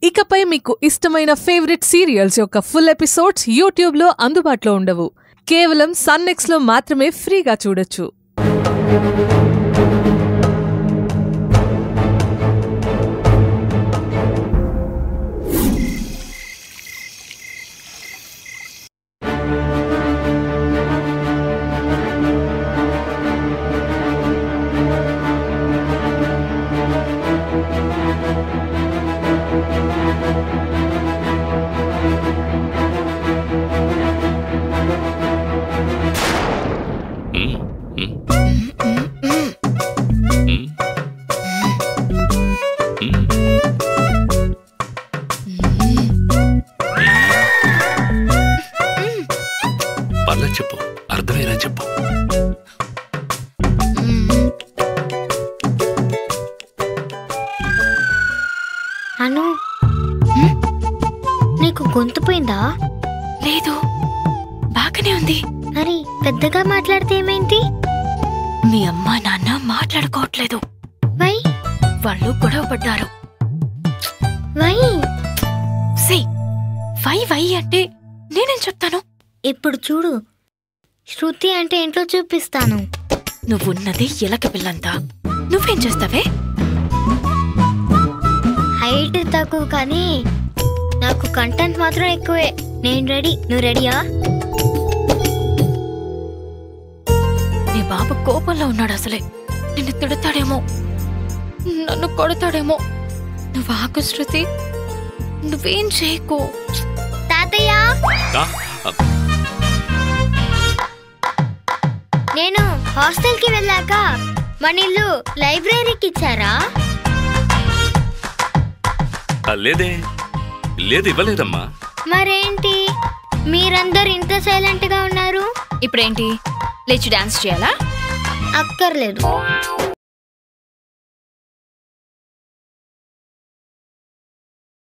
ఇకపై మీకు ఇష్టమైన ఫేవరెట్ సీరియల్స్ యొక్క ఫుల్ ఎపిసోడ్స్ యూట్యూబ్లో అందుబాటులో ఉండవు. కేవలం సన్నెక్స్లో మాత్రమే ఫ్రీగా చూడొచ్చు. చెప్పు, అర్థమయ్యేలా చెప్పు. అను, నీకు గొంతు పోయిందా? లేదు, బాగానే ఉంది. మరి పెద్దగా మాట్లాడితే ఏమైంది? మీ అమ్మా నాన్న మాట్లాడుకోవట్లేదు. వై? వాళ్ళు గొడవ పడ్డారు. వై? వై వై అంటే నేనేం చెప్తాను? ఇప్పుడు చూడు, శృతి అంటే ఏంటో చూపిస్తాను. నువ్వున్నది ఎలక పిల్లంతా, నువ్వేం చేస్తావే? హైట్ తక్కువ కానీ నాకు కంటెంట్ మాత్రం ఎక్కువే. నేను రెడీ, నువ్వు రెడీయా? నీ బాబు కోపంలో ఉన్నాడు. అసలే నిన్ను తిడతాడేమో, నన్ను కొడతాడేమో. నువ్వు ఆకు శృతి, నువ్వేం చేయకు. తాతయ్య, నేను హాస్టల్కి వెళ్ళాక మన ఇల్లు లైబ్రరీకి ఇచ్చారా? లేదే, లేదు, ఇవ్వలేదమ్మా. మరేంటి మీరందరూ ఇంత సైలెంట్ గా ఉన్నారు? ఇప్పుడేంటి, లేచి డాన్స్ చేయాలా? అక్కర్లేదు.